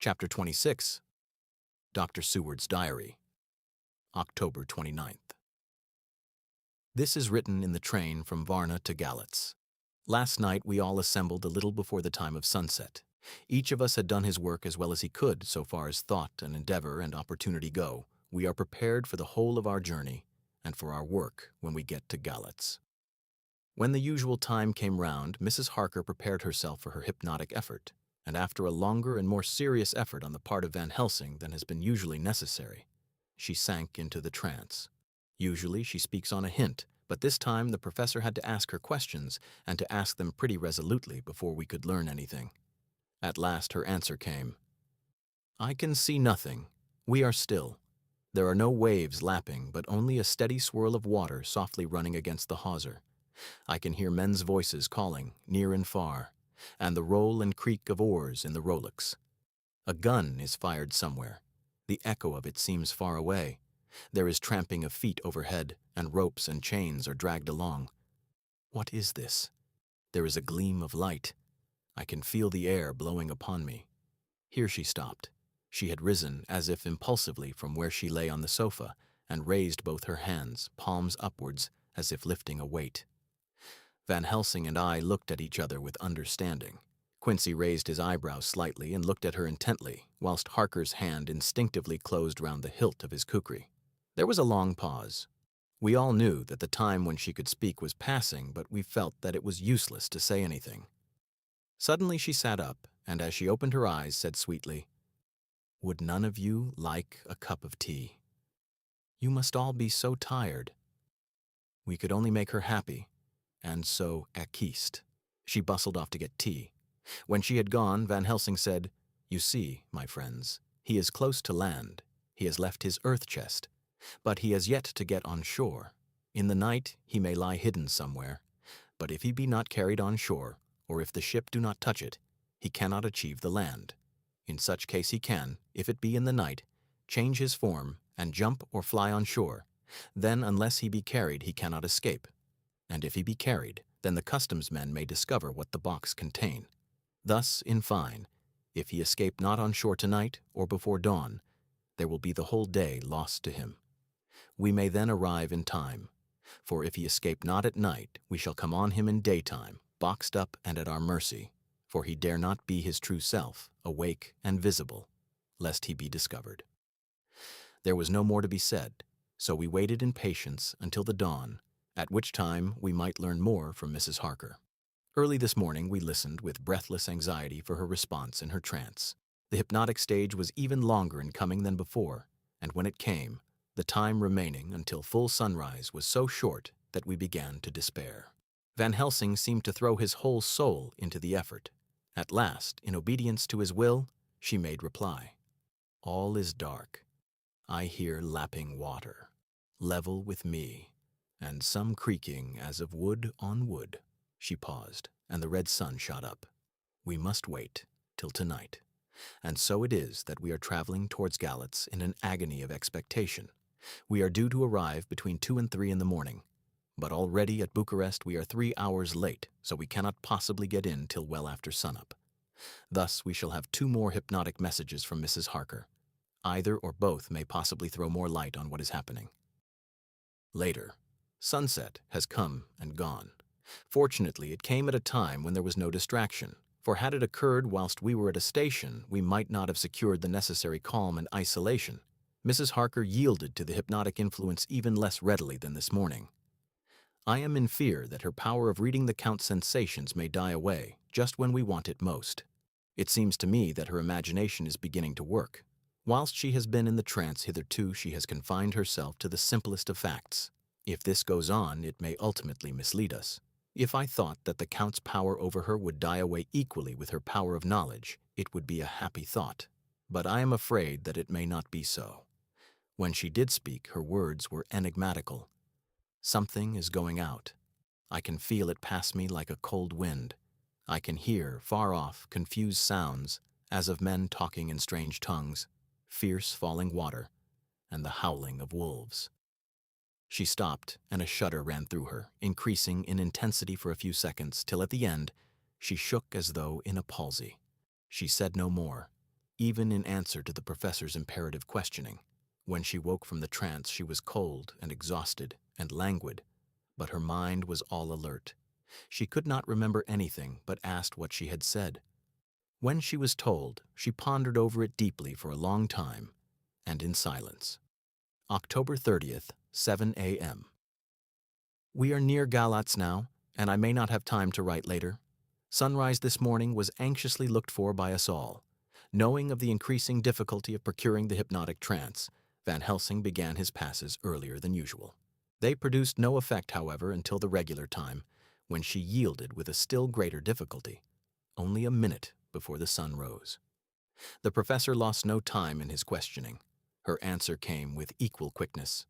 Chapter 26. Dr. Seward's Diary. October 29th. This is written in the train from Varna to Galatz. Last night we all assembled a little before the time of sunset. Each of us had done his work as well as he could, so far as thought and endeavor and opportunity go. We are prepared for the whole of our journey and for our work when we get to Galatz. When the usual time came round, Mrs. Harker prepared herself for her hypnotic effort, and after a longer and more serious effort on the part of Van Helsing than has been usually necessary, she sank into the trance. Usually she speaks on a hint, but this time the professor had to ask her questions, and to ask them pretty resolutely before we could learn anything. At last her answer came. "I can see nothing. We are still. There are no waves lapping, but only a steady swirl of water softly running against the hawser. I can hear men's voices calling, near and far, and the roll and creak of oars in the rowlocks. A gun is fired somewhere. The echo of it seems far away. There is tramping of feet overhead, and ropes and chains are dragged along. What is this? There is a gleam of light. I can feel the air blowing upon me." Here she stopped. She had risen, as if impulsively, from where she lay on the sofa, and raised both her hands, palms upwards, as if lifting a weight. Van Helsing and I looked at each other with understanding. Quincy raised his eyebrows slightly and looked at her intently, whilst Harker's hand instinctively closed round the hilt of his kukri. There was a long pause. We all knew that the time when she could speak was passing, but we felt that it was useless to say anything. Suddenly she sat up, and as she opened her eyes, said sweetly, "Would none of you like a cup of tea? You must all be so tired." We could only make her happy, and so acquiesced. She bustled off to get tea. When she had gone, Van Helsing said, "You see, my friends, he is close to land. He has left his earth chest, but he has yet to get on shore. In the night he may lie hidden somewhere, but if he be not carried on shore, or if the ship do not touch it, he cannot achieve the land. In such case he can, if it be in the night, change his form and jump or fly on shore. Then unless he be carried he cannot escape. And if he be carried, then the customs men may discover what the box contain. Thus, in fine, if he escape not on shore tonight or before dawn, there will be the whole day lost to him. We may then arrive in time, for if he escape not at night, we shall come on him in daytime, boxed up and at our mercy, for he dare not be his true self, awake and visible, lest he be discovered." There was no more to be said, so we waited in patience until the dawn, at which time we might learn more from Mrs. Harker. Early this morning we listened with breathless anxiety for her response in her trance. The hypnotic stage was even longer in coming than before, and when it came, the time remaining until full sunrise was so short that we began to despair. Van Helsing seemed to throw his whole soul into the effort. At last, in obedience to his will, she made reply. "All is dark. I hear lapping water, level with me, and some creaking as of wood on wood." She paused, and the red sun shot up. "We must wait till tonight. And so it is that we are traveling towards Galatz in an agony of expectation. We are due to arrive between 2 and 3 in the morning. But already at Bucharest we are 3 hours late, so we cannot possibly get in till well after sunup. Thus we shall have 2 more hypnotic messages from Mrs. Harker. Either or both may possibly throw more light on what is happening. Later. Sunset has come and gone. Fortunately, it came at a time when there was no distraction, for had it occurred whilst we were at a station, we might not have secured the necessary calm and isolation. Mrs. Harker yielded to the hypnotic influence even less readily than this morning. I am in fear that her power of reading the Count's sensations may die away just when we want it most. It seems to me that her imagination is beginning to work. Whilst she has been in the trance hitherto, she has confined herself to the simplest of facts. If this goes on, it may ultimately mislead us. If I thought that the Count's power over her would die away equally with her power of knowledge, it would be a happy thought. But I am afraid that it may not be so. When she did speak, her words were enigmatical. Something is going out. I can feel it pass me like a cold wind. I can hear, far off, confused sounds, as of men talking in strange tongues, fierce falling water, and the howling of wolves. She stopped, and a shudder ran through her, increasing in intensity for a few seconds, till at the end she shook as though in a palsy. She said no more. even in answer to the professor's imperative questioning. When she woke from the trance, she was cold and exhausted and languid, but her mind was all alert. She could not remember anything but asked what she had said. When she was told, she pondered over it deeply for a long time, and in silence. October 30th, 7 a.m. We are near Galatz now, and I may not have time to write later. Sunrise this morning was anxiously looked for by us all. Knowing of the increasing difficulty of procuring the hypnotic trance, Van Helsing began his passes earlier than usual. They produced no effect, however, until the regular time, when she yielded with a still greater difficulty, only a minute before the sun rose. The professor lost no time in his questioning. Her answer came with equal quickness.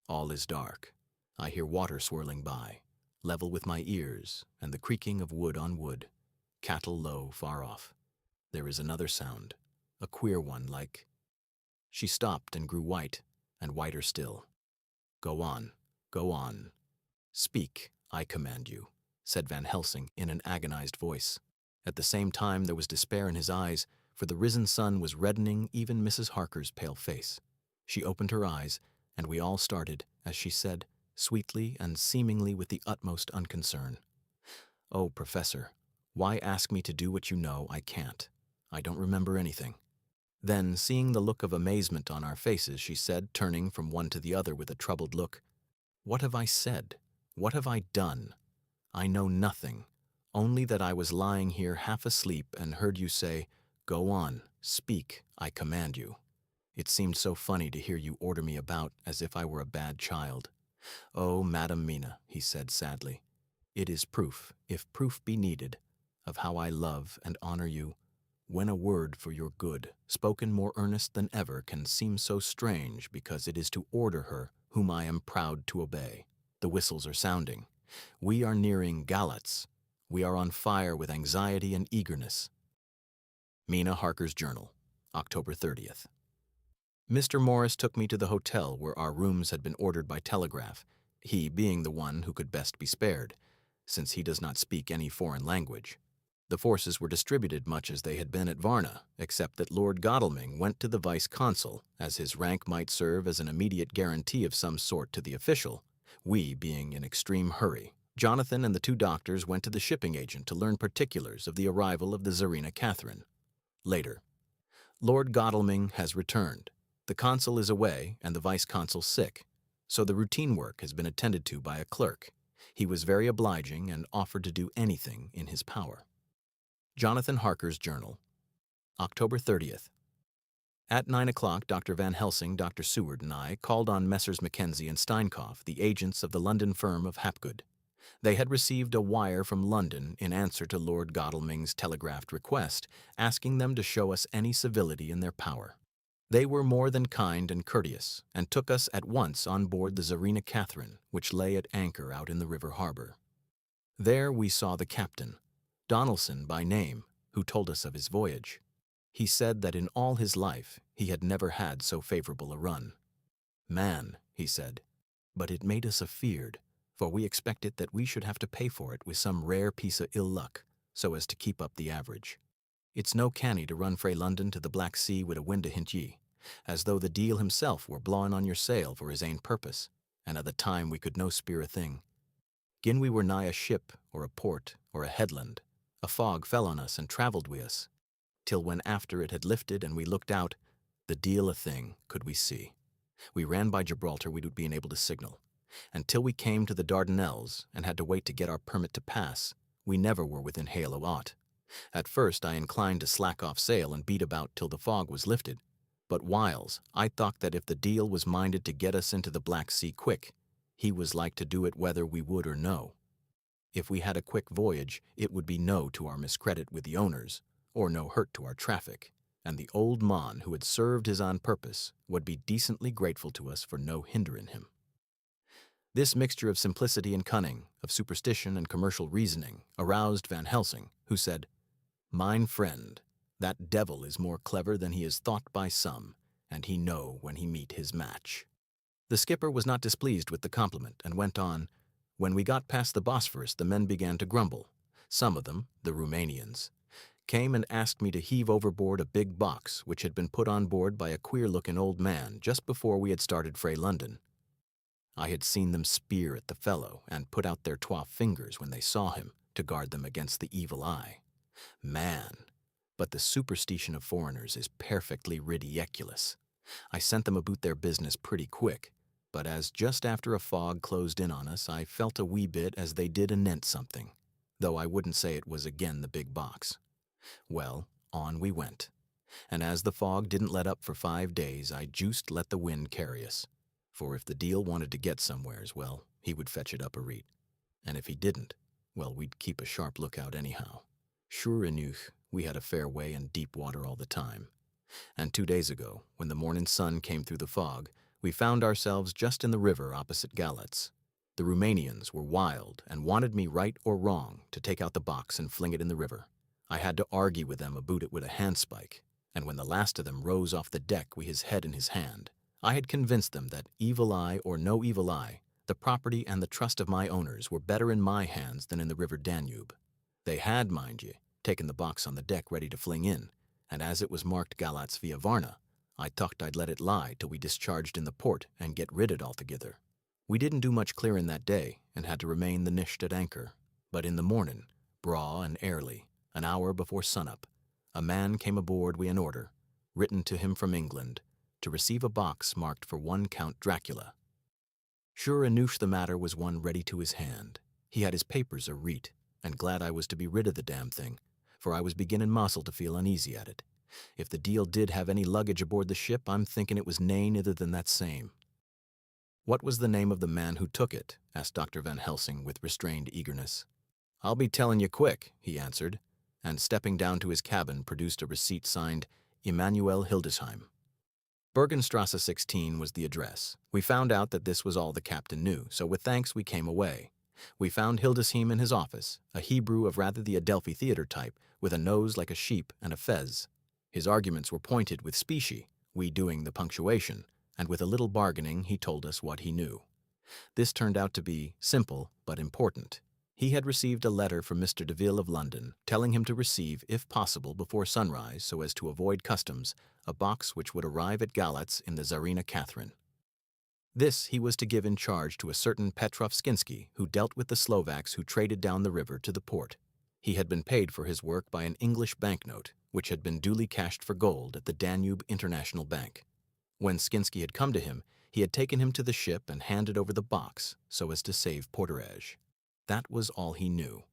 All is dark. I hear water swirling by, level with my ears, and the creaking of wood on wood. Cattle low far off. There is another sound, a queer one like... She stopped and grew white, and whiter still. Go on, go on. Speak, I command you, said Van Helsing in an agonized voice. At the same time there was despair in his eyes, for the risen sun was reddening even Mrs. Harker's pale face. She opened her eyes, and we all started, as she said, sweetly and seemingly with the utmost unconcern. Oh, Professor, why ask me to do what you know I can't? I don't remember anything. Then, seeing the look of amazement on our faces, she said, turning from one to the other with a troubled look, What have I said? What have I done? I know nothing, only that I was lying here half asleep and heard you say, Go on, speak, I command you. It seemed so funny to hear you order me about as if I were a bad child. Oh, Madam Mina, he said sadly, it is proof, if proof be needed, of how I love and honor you, when a word for your good, spoken more earnest than ever, can seem so strange because it is to order her whom I am proud to obey. The whistles are sounding. We are nearing Galatz. We are on fire with anxiety and eagerness. Mina Harker's Journal, October 30th. Mr. Morris took me to the hotel where our rooms had been ordered by telegraph, he being the one who could best be spared, since he does not speak any foreign language. The forces were distributed much as they had been at Varna, except that Lord Godalming went to the vice-consul, as his rank might serve as an immediate guarantee of some sort to the official, we being in extreme hurry. Jonathan and the two doctors went to the shipping agent to learn particulars of the arrival of the Tsarina Catherine. Later. Lord Godalming has returned. The consul is away and the vice-consul sick, so the routine work has been attended to by a clerk. He was very obliging and offered to do anything in his power. Jonathan Harker's Journal, October 30th. At 9 o'clock, Dr. Van Helsing, Dr. Seward, and I called on Messrs. Mackenzie and Steinkopf, the agents of the London firm of Hapgood. They had received a wire from London in answer to Lord Godalming's telegraphed request, asking them to show us any civility in their power. They were more than kind and courteous, and took us at once on board the Tsarina Catherine, which lay at anchor out in the river harbor. There we saw the captain, Donaldson by name, who told us of his voyage. He said that in all his life he had never had so favorable a run. Man, he said, but it made us afeard, for we expected that we should have to pay for it with some rare piece of ill luck, so as to keep up the average. It's no canny to run frae London to the Black Sea with a wind ahint ye, as though the deil himself were blawing on your sail for his ain purpose, and at the time we could no speer a thing. Gin we were nigh a ship, or a port, or a headland, a fog fell on us and travelled wi' us, till when after it had lifted and we looked out, the deil a thing could we see. We ran by Gibraltar we'd been able to signal, and till we came to the Dardanelles and had to wait to get our permit to pass, we never were within hail o' aught. At first I inclined to slack off sail and beat about till the fog was lifted, but whiles I thought that if the deil was minded to get us into the Black Sea quick, he was like to do it whether we would or no. If we had a quick voyage, it would be no to our miscredit with the owners, or no hurt to our traffic, and the old mon who had served his on purpose would be decently grateful to us for no hindering him. This mixture of simplicity and cunning, of superstition and commercial reasoning, aroused Van Helsing, who said, Mine friend, that devil is more clever than he is thought by some, and he know when he meet his match. The skipper was not displeased with the compliment, and went on, When we got past the Bosphorus, the men began to grumble. Some of them, the Roumanians, came and asked me to heave overboard a big box which had been put on board by a queer-looking old man just before we had started Frey London. I had seen them spear at the fellow and put out their 12 fingers when they saw him to guard them against the evil eye. Man, but the superstition of foreigners is perfectly ridiculous. I sent them about their business pretty quick, but as just after a fog closed in on us, I felt a wee bit as they did anent something, though I wouldn't say it was again the big box. Well, on we went, and as the fog didn't let up for 5 days, I juiced let the wind carry us. For if the deal wanted to get somewheres, well, he would fetch it up a reet. And if he didn't, well, we'd keep a sharp lookout anyhow. Sure enough, we had a fair way and deep water all the time. And 2 days ago, when the morning sun came through the fog, we found ourselves just in the river opposite Galatz. The Romanians were wild and wanted me right or wrong to take out the box and fling it in the river. I had to argue with them about it with a handspike, and when the last of them rose off the deck with his head in his hand, I had convinced them that, evil eye or no evil eye, the property and the trust of my owners were better in my hands than in the river Danube. They had, mind ye, taken the box on the deck ready to fling in, and as it was marked Galatz via Varna, I thought I'd let it lie till we discharged in the port and get rid it altogether. We didn't do much clearing that day and had to remain the nisht at anchor, but in the morning, braw and early, an hour before sunup, a man came aboard wi' an order, written to him from England, to receive a box marked for one Count Dracula. Sure enough the matter was one ready to his hand. He had his papers a reet, and glad I was to be rid of the damn thing, for I was beginning mossel to feel uneasy at it. If the deal did have any luggage aboard the ship, I'm thinking it was nae other than that same. What was the name of the man who took it? Asked Dr. Van Helsing with restrained eagerness. I'll be telling you quick, he answered, and stepping down to his cabin produced a receipt signed Emanuel Hildesheim. Bergenstrasse 16 was the address. We found out that this was all the captain knew, so with thanks we came away. We found Hildesheim in his office, a Hebrew of rather the Adelphi theater type, with a nose like a sheep and a fez. His arguments were pointed with specie, we doing the punctuation, and with a little bargaining he told us what he knew. This turned out to be simple but important. He had received a letter from Mr. Deville of London, telling him to receive, if possible before sunrise so as to avoid customs, a box which would arrive at Galatz in the Tsarina Catherine. This he was to give in charge to a certain Petrov Skinsky, who dealt with the Slovaks who traded down the river to the port. He had been paid for his work by an English banknote, which had been duly cashed for gold at the Danube International Bank. When Skinsky had come to him, he had taken him to the ship and handed over the box so as to save porterage. That was all he knew.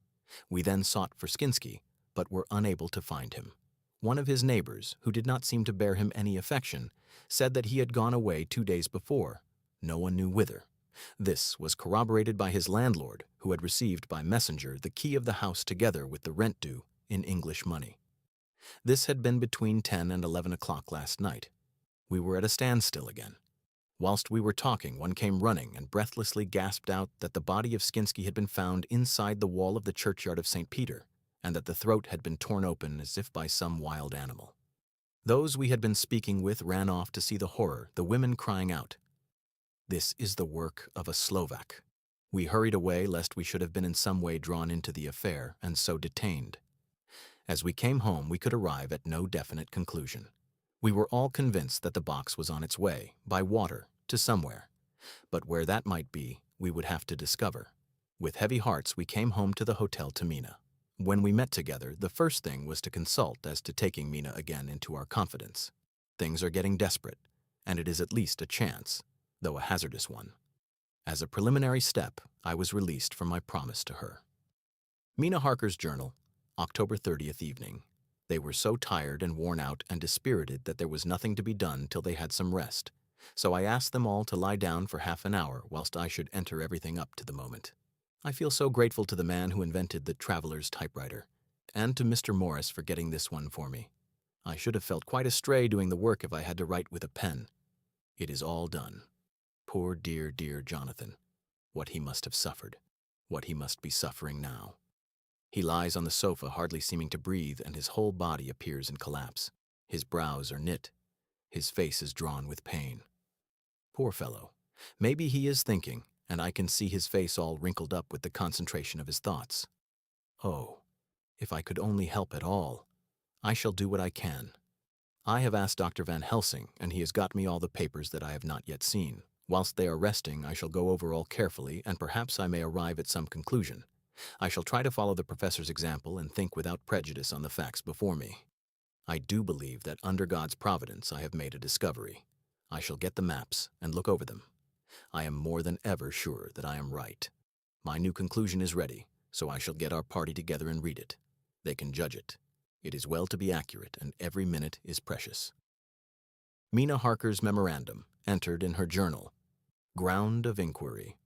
We then sought for Skinsky, but were unable to find him. One of his neighbors, who did not seem to bear him any affection, said that he had gone away 2 days before. No one knew whither. This was corroborated by his landlord, who had received by messenger the key of the house together with the rent due in English money. This had been between 10 and 11 o'clock last night. We were at a standstill again. Whilst we were talking, one came running and breathlessly gasped out that the body of Skinsky had been found inside the wall of the churchyard of St. Peter, and that the throat had been torn open as if by some wild animal. Those we had been speaking with ran off to see the horror, the women crying out, "This is the work of a Slovak." We hurried away lest we should have been in some way drawn into the affair and so detained. As we came home, we could arrive at no definite conclusion. We were all convinced that the box was on its way, by water, to somewhere. But where that might be, we would have to discover. With heavy hearts, we came home to the hotel to Mina. When we met together, the first thing was to consult as to taking Mina again into our confidence. Things are getting desperate, and it is at least a chance, though a hazardous one. As a preliminary step, I was released from my promise to her. Mina Harker's journal, October 30th evening. They were so tired and worn out and dispirited that there was nothing to be done till they had some rest, so I asked them all to lie down for half an hour whilst I should enter everything up to the moment. I feel so grateful to the man who invented the traveler's typewriter, and to Mr. Morris for getting this one for me. I should have felt quite astray doing the work if I had to write with a pen. It is all done. Poor dear, dear Jonathan. What he must have suffered. What he must be suffering now. He lies on the sofa hardly seeming to breathe, and his whole body appears in collapse. His brows are knit. His face is drawn with pain. Poor fellow. Maybe he is thinking, and I can see his face all wrinkled up with the concentration of his thoughts. Oh, if I could only help at all. I shall do what I can. I have asked Dr. Van Helsing, and he has got me all the papers that I have not yet seen. Whilst they are resting, I shall go over all carefully, and perhaps I may arrive at some conclusion. I shall try to follow the professor's example and think without prejudice on the facts before me. I do believe that under God's providence I have made a discovery. I shall get the maps and look over them. I am more than ever sure that I am right. My new conclusion is ready, so I shall get our party together and read it. They can judge it. It is well to be accurate, and every minute is precious. Mina Harker's memorandum, entered in her journal. Ground of inquiry.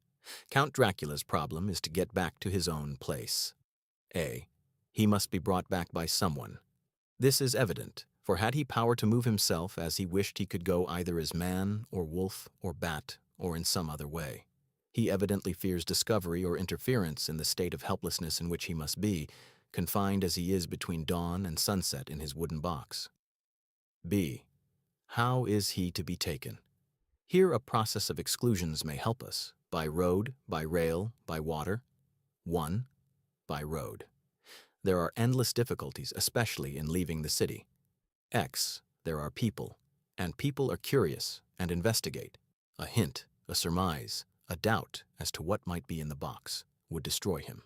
Count Dracula's problem is to get back to his own place. A. He must be brought back by someone. This is evident, for had he power to move himself as he wished, he could go either as man or wolf or bat or in some other way. He evidently fears discovery or interference in the state of helplessness in which he must be, confined as he is between dawn and sunset in his wooden box. B. How is he to be taken? Here a process of exclusions may help us, by road, by rail, by water. 1. By road. There are endless difficulties, especially in leaving the city. X. There are people, and people are curious and investigate. A hint, a surmise, a doubt as to what might be in the box would destroy him.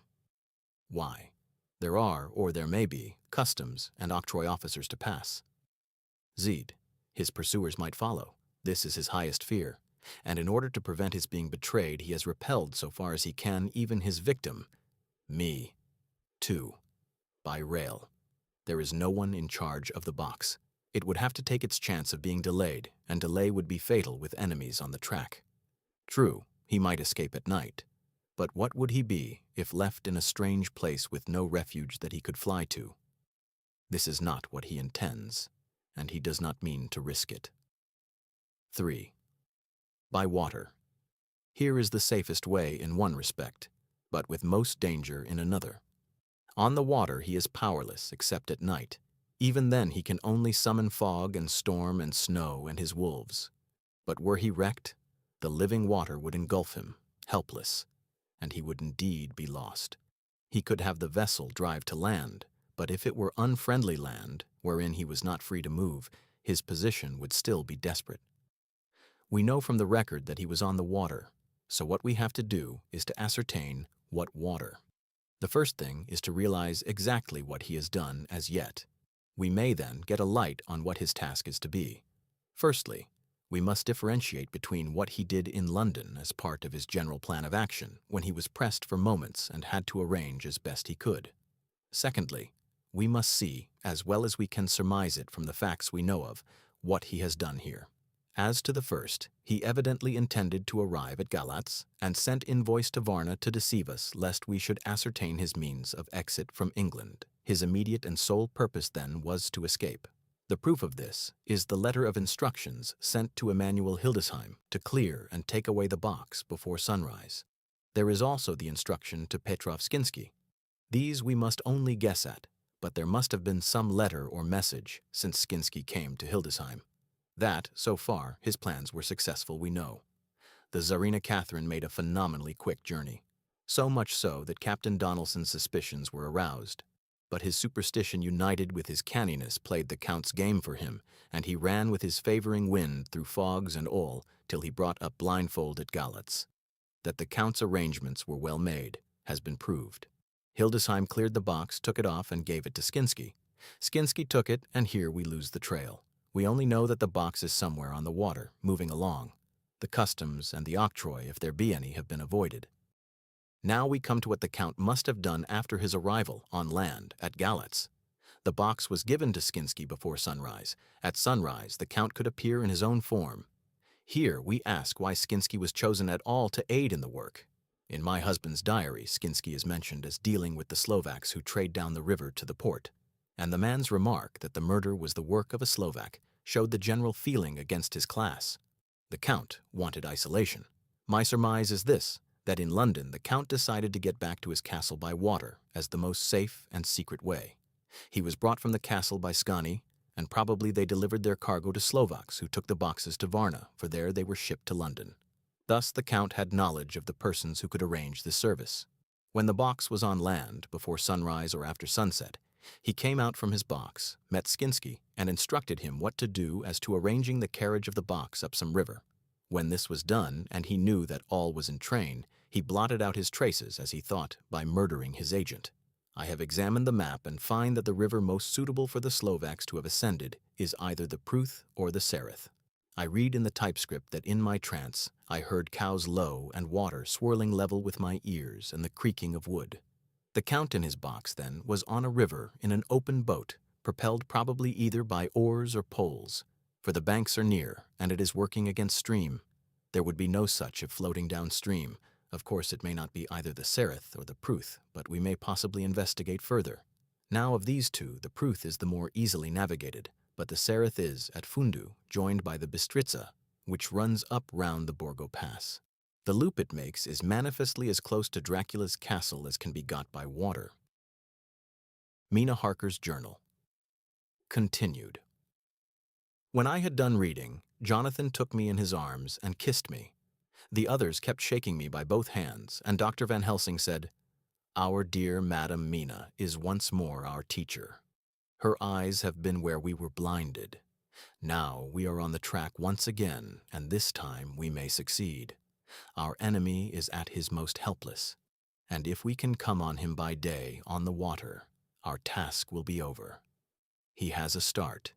Y. There are, or there may be, customs and octroi officers to pass. Z. His pursuers might follow. This is his highest fear, and in order to prevent his being betrayed, he has repelled so far as he can even his victim, me. 2. By rail. There is no one in charge of the box. It would have to take its chance of being delayed, and delay would be fatal with enemies on the track. True, he might escape at night, but what would he be if left in a strange place with no refuge that he could fly to? This is not what he intends, and he does not mean to risk it. 3. By water. Here is the safest way in one respect, but with most danger in another. On the water he is powerless except at night. Even then he can only summon fog and storm and snow and his wolves. But were he wrecked, the living water would engulf him, helpless, and he would indeed be lost. He could have the vessel drive to land, but if it were unfriendly land, wherein he was not free to move, his position would still be desperate. We know from the record that he was on the water, so what we have to do is to ascertain what water. The first thing is to realize exactly what he has done as yet. We may then get a light on what his task is to be. Firstly, we must differentiate between what he did in London as part of his general plan of action when he was pressed for moments and had to arrange as best he could. Secondly, we must see, as well as we can surmise it from the facts we know of, what he has done here. As to the first, he evidently intended to arrive at Galatz and sent invoice to Varna to deceive us lest we should ascertain his means of exit from England. His immediate and sole purpose then was to escape. The proof of this is the letter of instructions sent to Emanuel Hildesheim to clear and take away the box before sunrise. There is also the instruction to Petrov Skinsky. These we must only guess at, but there must have been some letter or message since Skinsky came to Hildesheim. That, so far, his plans were successful, we know. The Tsarina Catherine made a phenomenally quick journey, so much so that Captain Donelson's suspicions were aroused. But his superstition united with his canniness played the Count's game for him, and he ran with his favoring wind through fogs and all till he brought up blindfold at Galatz. That the Count's arrangements were well made has been proved. Hildesheim cleared the box, took it off, and gave it to Skinsky. Skinsky took it, and here we lose the trail. We only know that the box is somewhere on the water, moving along. The customs and the octroi, if there be any, have been avoided. Now we come to what the Count must have done after his arrival on land at Galatz. The box was given to Skinsky before sunrise. At sunrise, the Count could appear in his own form. Here we ask why Skinsky was chosen at all to aid in the work. In my husband's diary, Skinsky is mentioned as dealing with the Slovaks who trade down the river to the port, and the man's remark that the murder was the work of a Slovak showed the general feeling against his class. The Count wanted isolation. My surmise is this, that in London the Count decided to get back to his castle by water as the most safe and secret way. He was brought from the castle by Skani, and probably they delivered their cargo to Slovaks who took the boxes to Varna, for there they were shipped to London. Thus the Count had knowledge of the persons who could arrange this service. When the box was on land, before sunrise or after sunset, He came out from his box, met Skinsky, and instructed him what to do as to arranging the carriage of the box up some river. When this was done, and he knew that all was in train, he blotted out his traces, as he thought, by murdering his agent. I have examined the map and find that the river most suitable for the Slovaks to have ascended is either the Pruth or the Sereth. I read in the typescript that in my trance I heard cows low and water swirling level with my ears and the creaking of wood. The Count in his box, then, was on a river in an open boat, propelled probably either by oars or poles, for the banks are near, and it is working against stream. There would be no such if floating downstream. Of course, it may not be either the Sereth or the Pruth, but we may possibly investigate further. Now, of these two, the Pruth is the more easily navigated, but the Sereth is, at Fundu, joined by the Bistritza, which runs up round the Borgo Pass. The loop it makes is manifestly as close to Dracula's castle as can be got by water. Mina Harker's Journal. Continued. When I had done reading, Jonathan took me in his arms and kissed me. The others kept shaking me by both hands, and Dr. Van Helsing said, "Our dear Madam Mina is once more our teacher. Her eyes have been where we were blinded. Now we are on the track once again, and this time we may succeed. Our enemy is at his most helpless, and if we can come on him by day on the water, our task will be over. He has a start,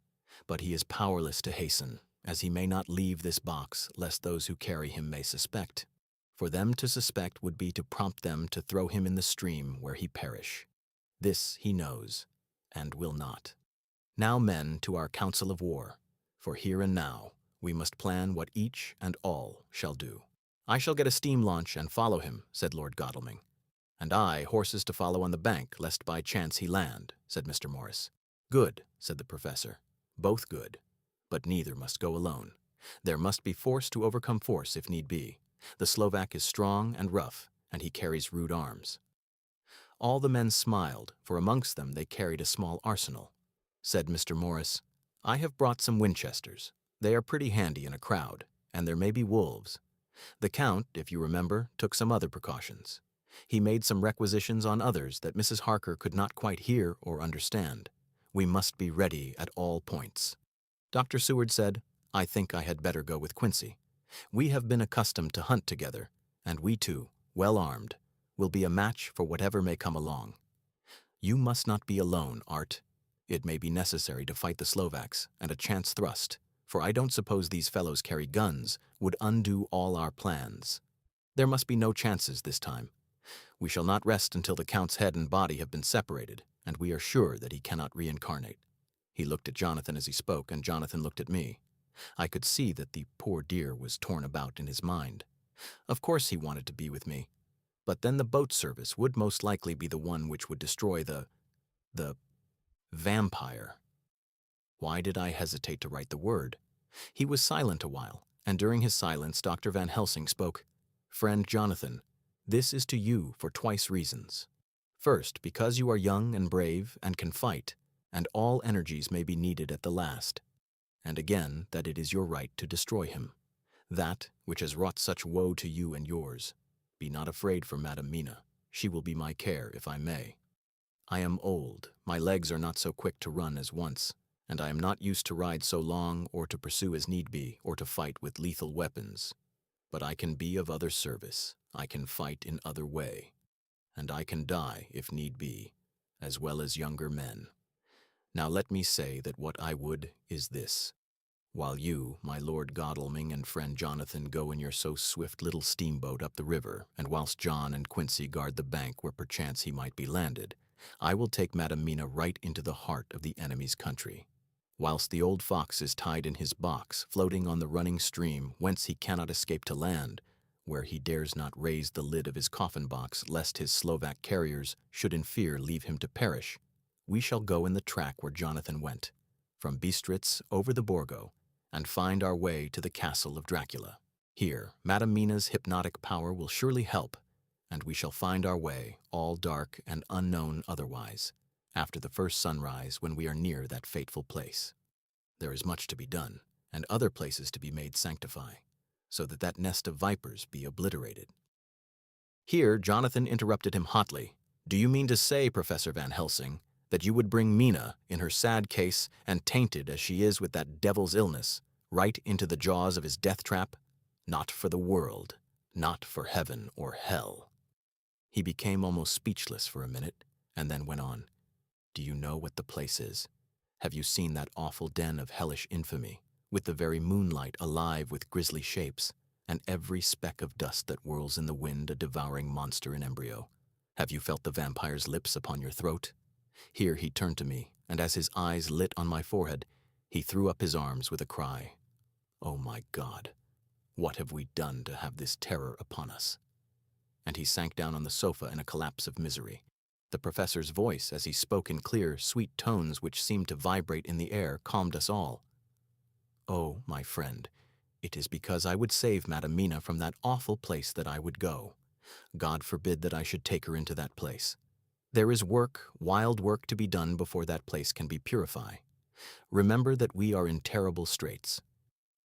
but he is powerless to hasten, as he may not leave this box lest those who carry him may suspect. For them to suspect would be to prompt them to throw him in the stream where he perish. This he knows, and will not. Now, men, to our council of war, for here and now we must plan what each and all shall do." "I shall get a steam launch and follow him," said Lord Godalming. "And I horses to follow on the bank, lest by chance he land," said Mr. Morris. "Good," said the professor. "Both good. But neither must go alone. There must be force to overcome force if need be. The Slovak is strong and rough, and he carries rude arms." All the men smiled, for amongst them they carried a small arsenal. Said Mr. Morris, "I have brought some Winchesters. They are pretty handy in a crowd, and there may be wolves. The Count, if you remember, took some other precautions. He made some requisitions on others that Mrs. Harker could not quite hear or understand. We must be ready at all points." Dr. Seward said, "I think I had better go with Quincy. We have been accustomed to hunt together, and we two, well armed, will be a match for whatever may come along. You must not be alone, Art. It may be necessary to fight the Slovaks, and a chance thrust, for I don't suppose these fellows carry guns, would undo all our plans. There must be no chances this time. We shall not rest until the Count's head and body have been separated, and we are sure that he cannot reincarnate." He looked at Jonathan as he spoke, and Jonathan looked at me. I could see that the poor dear was torn about in his mind. Of course he wanted to be with me, but then the boat service would most likely be the one which would destroy the vampire. Why did I hesitate to write the word? He was silent a while, and during his silence Dr. Van Helsing spoke. "Friend Jonathan, this is to you for twice reasons. First, because you are young and brave and can fight, and all energies may be needed at the last. And again, that it is your right to destroy him, that which has wrought such woe to you and yours. Be not afraid for Madam Mina. She will be my care, if I may. I am old, my legs are not so quick to run as once, and I am not used to ride so long or to pursue as need be or to fight with lethal weapons. But I can be of other service, I can fight in other way, and I can die, if need be, as well as younger men. Now let me say that what I would is this. While you, my Lord Godalming and friend Jonathan, go in your so swift little steamboat up the river, and whilst John and Quincy guard the bank where perchance he might be landed, I will take Madam Mina right into the heart of the enemy's country. Whilst the old fox is tied in his box, floating on the running stream whence he cannot escape to land, where he dares not raise the lid of his coffin box lest his Slovak carriers should in fear leave him to perish, we shall go in the track where Jonathan went, from Bistritz over the Borgo, and find our way to the castle of Dracula. Here, Madam Mina's hypnotic power will surely help, and we shall find our way, all dark and unknown otherwise, after the first sunrise when we are near that fateful place. There is much to be done, and other places to be made sanctify, so that that nest of vipers be obliterated." Here Jonathan interrupted him hotly. "Do you mean to say, Professor Van Helsing, that you would bring Mina, in her sad case and tainted as she is with that devil's illness, right into the jaws of his death trap? Not for the world, not for heaven or hell." He became almost speechless for a minute, and then went on. "Do you know what the place is? Have you seen that awful den of hellish infamy, with the very moonlight alive with grisly shapes, and every speck of dust that whirls in the wind a devouring monster in embryo? Have you felt the vampire's lips upon your throat?" Here he turned to me, and as his eyes lit on my forehead, he threw up his arms with a cry. "Oh my God, what have we done to have this terror upon us?" And he sank down on the sofa in a collapse of misery. The professor's voice, as he spoke in clear, sweet tones which seemed to vibrate in the air, calmed us all. "Oh, my friend, it is because I would save Madam Mina from that awful place that I would go. God forbid that I should take her into that place. There is work, wild work, to be done before that place can be purified. Remember that we are in terrible straits.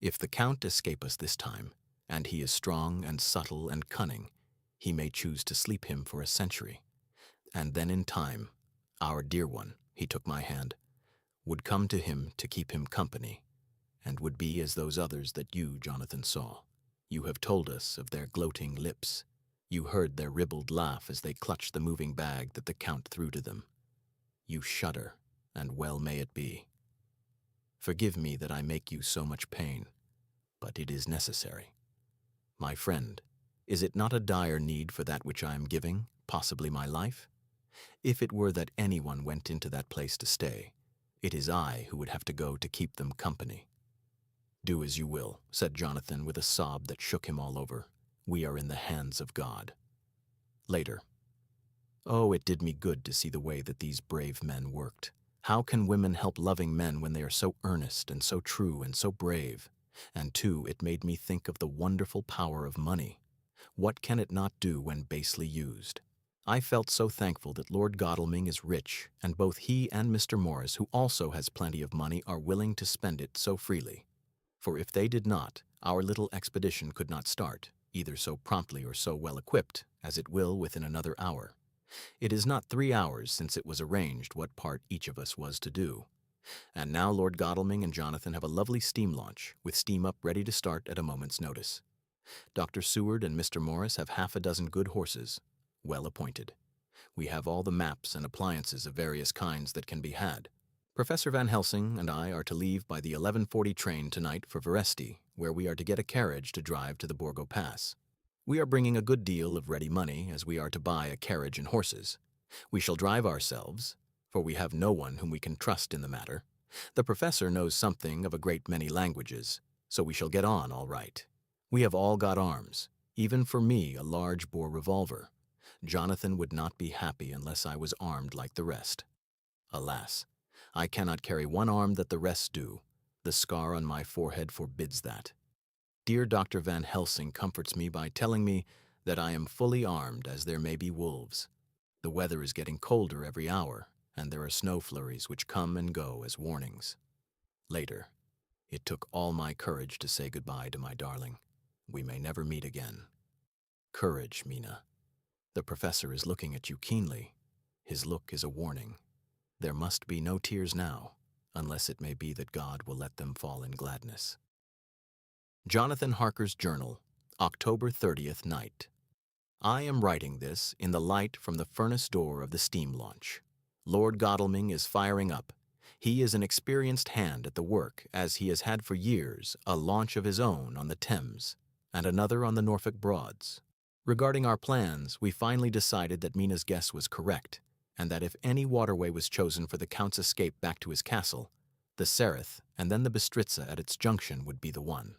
If the Count escape us this time, and he is strong and subtle and cunning, he may choose to sleep him for a century. And then in time, our dear one," he took my hand, "would come to him to keep him company, and would be as those others that you, Jonathan, saw. You have told us of their gloating lips. You heard their ribald laugh as they clutched the moving bag that the Count threw to them. You shudder, and well may it be. Forgive me that I make you so much pain, but it is necessary. My friend, is it not a dire need for that which I am giving, possibly my life? If it were that anyone went into that place to stay, it is I who would have to go to keep them company." "Do as you will," said Jonathan with a sob that shook him all over. "We are in the hands of God." Later. Oh, it did me good to see the way that these brave men worked. How can women help loving men when they are so earnest and so true and so brave? And too, it made me think of the wonderful power of money. What can it not do when basely used? I felt so thankful that Lord Godalming is rich, and both he and Mr. Morris, who also has plenty of money, are willing to spend it so freely. For if they did not, our little expedition could not start, either so promptly or so well equipped, as it will within another hour. It is not 3 hours since it was arranged what part each of us was to do. And now Lord Godalming and Jonathan have a lovely steam launch, with steam up ready to start at a moment's notice. Dr. Seward and Mr. Morris have half a dozen good horses, well appointed. We have all the maps and appliances of various kinds that can be had. Professor Van Helsing and I are to leave by the 11:40 train tonight for Veresti, where we are to get a carriage to drive to the Borgo Pass. We are bringing a good deal of ready money, as we are to buy a carriage and horses. We shall drive ourselves, for we have no one whom we can trust in the matter. The professor knows something of a great many languages, so we shall get on all right. We have all got arms, even for me a large-bore revolver. Jonathan would not be happy unless I was armed like the rest. Alas, I cannot carry one arm that the rest do. The scar on my forehead forbids that. Dear Dr. Van Helsing comforts me by telling me that I am fully armed, as there may be wolves. The weather is getting colder every hour, and there are snow flurries which come and go as warnings. Later. It took all my courage to say goodbye to my darling. We may never meet again. Courage, Mina. The professor is looking at you keenly. His look is a warning. There must be no tears now, unless it may be that God will let them fall in gladness. Jonathan Harker's Journal, October 30th night. I am writing this in the light from the furnace door of the steam launch. Lord Godalming is firing up. He is an experienced hand at the work, as he has had for years a launch of his own on the Thames, and another on the Norfolk Broads. Regarding our plans, we finally decided that Mina's guess was correct, and that if any waterway was chosen for the Count's escape back to his castle, the Sereth and then the Bistritza at its junction would be the one.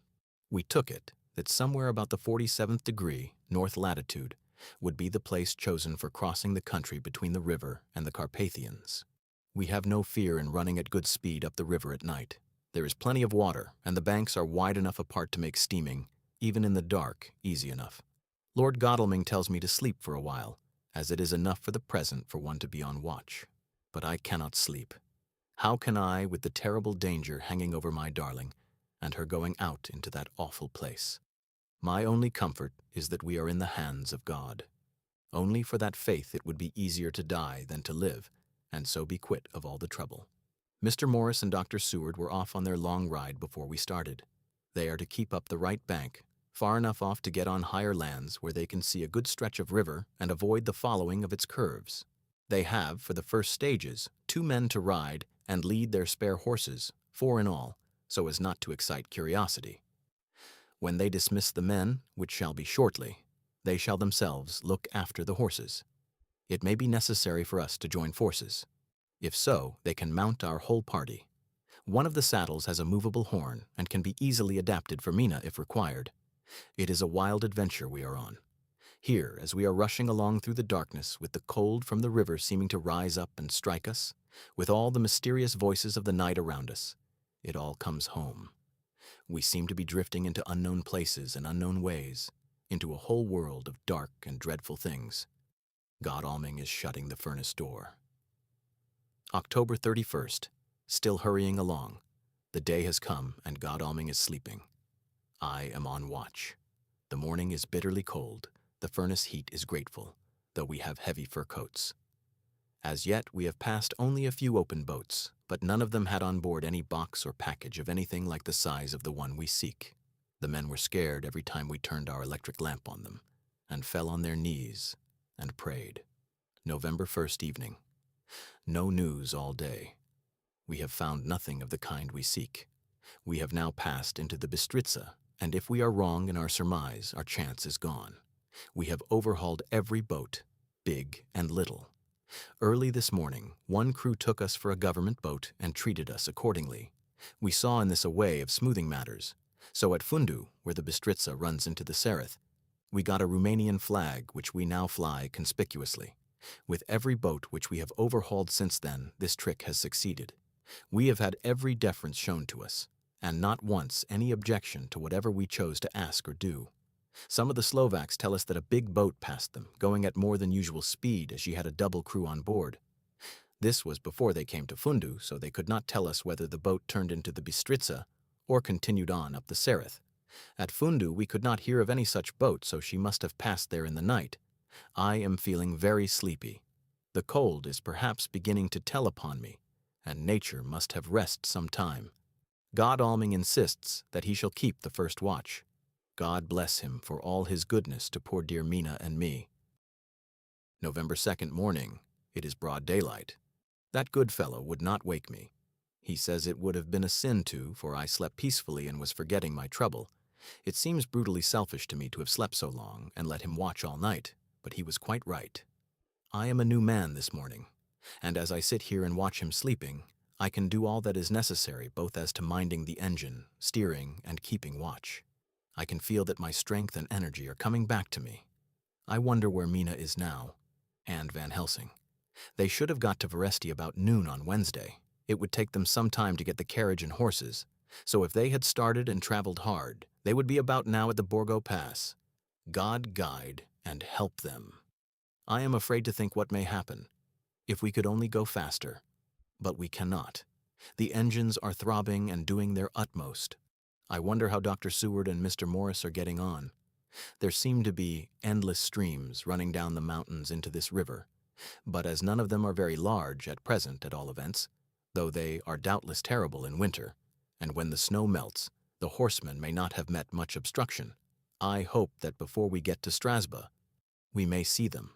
We took it that somewhere about the 47th degree, north latitude, would be the place chosen for crossing the country between the river and the Carpathians. We have no fear in running at good speed up the river at night. There is plenty of water, and the banks are wide enough apart to make steaming, even in the dark, easy enough. Lord Godalming tells me to sleep for a while, as it is enough for the present for one to be on watch. But I cannot sleep. How can I, with the terrible danger hanging over my darling, and her going out into that awful place? My only comfort is that we are in the hands of God. Only for that faith it would be easier to die than to live, and so be quit of all the trouble. Mr. Morris and Dr. Seward were off on their long ride before we started. They are to keep up the right bank, far enough off to get on higher lands where they can see a good stretch of river and avoid the following of its curves. They have, for the first stages, 2 men to ride and lead their spare horses, 4 in all, so as not to excite curiosity. When they dismiss the men, which shall be shortly, they shall themselves look after the horses. It may be necessary for us to join forces. If so, they can mount our whole party. One of the saddles has a movable horn and can be easily adapted for Mina if required. It is a wild adventure we are on. Here, as we are rushing along through the darkness with the cold from the river seeming to rise up and strike us, with all the mysterious voices of the night around us, it all comes home. We seem to be drifting into unknown places and unknown ways, into a whole world of dark and dreadful things. Godalming is shutting the furnace door. October 31st. Still hurrying along. The day has come and Godalming is sleeping. I am on watch. The morning is bitterly cold. The furnace heat is grateful, though we have heavy fur coats. As yet, we have passed only a few open boats, but none of them had on board any box or package of anything like the size of the one we seek. The men were scared every time we turned our electric lamp on them, and fell on their knees and prayed. November 1st evening. No news all day. We have found nothing of the kind we seek. We have now passed into the Bistritza, and if we are wrong in our surmise, our chance is gone. We have overhauled every boat, big and little. Early this morning, one crew took us for a government boat and treated us accordingly. We saw in this a way of smoothing matters. So at Fundu, where the Bistritza runs into the Sereth, we got a Romanian flag which we now fly conspicuously. With every boat which we have overhauled since then, this trick has succeeded. We have had every deference shown to us, and not once any objection to whatever we chose to ask or do. Some of the Slovaks tell us that a big boat passed them, going at more than usual speed as she had a double crew on board. This was before they came to Fundu, so they could not tell us whether the boat turned into the Bistritza or continued on up the Sereth. At Fundu we could not hear of any such boat, so she must have passed there in the night. I am feeling very sleepy. The cold is perhaps beginning to tell upon me, and nature must have rest some time. Godalming insists that he shall keep the first watch. God bless him for all his goodness to poor dear Mina and me. November 2nd morning. It is broad daylight. That good fellow would not wake me. He says it would have been a sin to, for I slept peacefully and was forgetting my trouble. It seems brutally selfish to me to have slept so long and let him watch all night, but he was quite right. I am a new man this morning, and as I sit here and watch him sleeping, I can do all that is necessary both as to minding the engine, steering, and keeping watch. I can feel that my strength and energy are coming back to me. I wonder where Mina is now, and Van Helsing. They should have got to Veresti about noon on Wednesday. It would take them some time to get the carriage and horses, so if they had started and traveled hard, they would be about now at the Borgo Pass. God guide and help them. I am afraid to think what may happen. If we could only go faster. But we cannot. The engines are throbbing and doing their utmost. I wonder how Dr. Seward and Mr. Morris are getting on. There seem to be endless streams running down the mountains into this river, but as none of them are very large at present at all events, though they are doubtless terrible in winter, and when the snow melts, the horsemen may not have met much obstruction, I hope that before we get to Strasbourg, we may see them.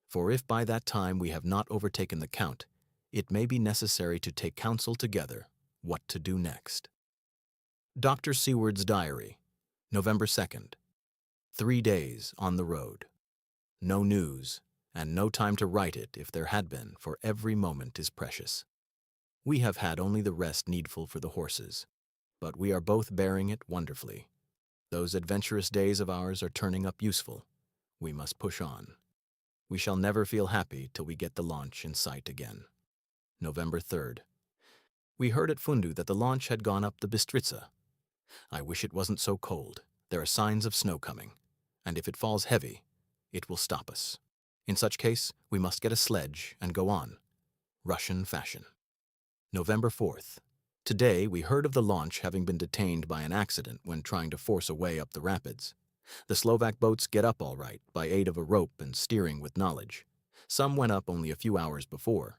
For if by that time we have not overtaken the Count, it may be necessary to take counsel together what to do next. Dr. Seward's Diary, November 2nd. 3 days on the road. No news, and no time to write it if there had been, for every moment is precious. We have had only the rest needful for the horses, but we are both bearing it wonderfully. Those adventurous days of ours are turning up useful. We must push on. We shall never feel happy till we get the launch in sight again. November 3rd. We heard at Fundu that the launch had gone up the Bistritza. I wish it wasn't so cold. There are signs of snow coming, and if it falls heavy, it will stop us. In such case, we must get a sledge and go on, Russian fashion. November 4th. Today we heard of the launch having been detained by an accident when trying to force a way up the rapids. The Slovak boats get up all right by aid of a rope and steering with knowledge. Some went up only a few hours before.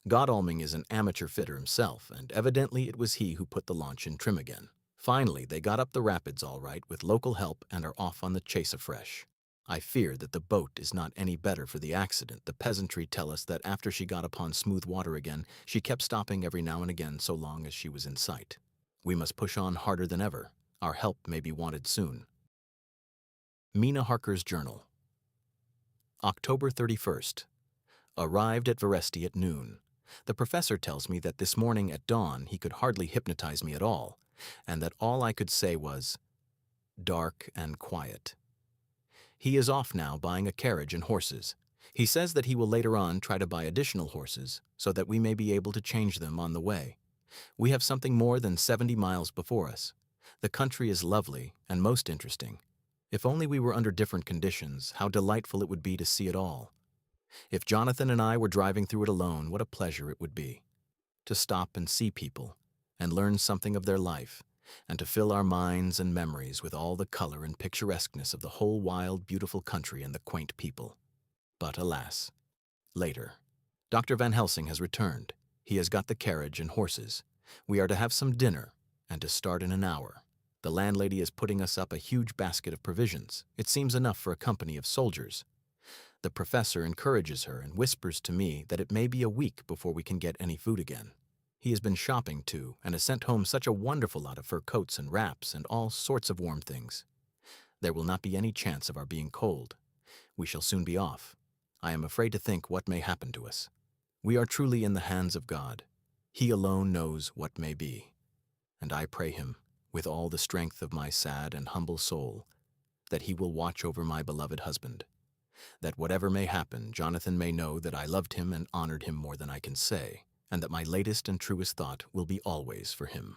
Godalming is an amateur fitter himself, and evidently it was he who put the launch in trim again. Finally, they got up the rapids all right with local help and are off on the chase afresh. I fear that the boat is not any better for the accident. The peasantry tell us that after she got upon smooth water again, she kept stopping every now and again so long as she was in sight. We must push on harder than ever. Our help may be wanted soon. Mina Harker's Journal. October 31st. Arrived at Veresti at noon. The professor tells me that this morning at dawn he could hardly hypnotize me at all, and that all I could say was, "Dark and quiet." He is off now buying a carriage and horses. He says that he will later on try to buy additional horses so that we may be able to change them on the way. We have something more than 70 miles before us. The country is lovely and most interesting. If only we were under different conditions, how delightful it would be to see it all. If Jonathan and I were driving through it alone, what a pleasure it would be. To stop and see people, and learn something of their life, and to fill our minds and memories with all the color and picturesqueness of the whole wild, beautiful country and the quaint people. But alas, later. Dr. Van Helsing has returned. He has got the carriage and horses. We are to have some dinner, and to start in an hour. The landlady is putting us up a huge basket of provisions. It seems enough for a company of soldiers. The professor encourages her and whispers to me that it may be a week before we can get any food again. He has been shopping, too, and has sent home such a wonderful lot of fur coats and wraps and all sorts of warm things. There will not be any chance of our being cold. We shall soon be off. I am afraid to think what may happen to us. We are truly in the hands of God. He alone knows what may be. And I pray him, with all the strength of my sad and humble soul, that he will watch over my beloved husband, that whatever may happen, Jonathan may know that I loved him and honored him more than I can say, and that my latest and truest thought will be always for him.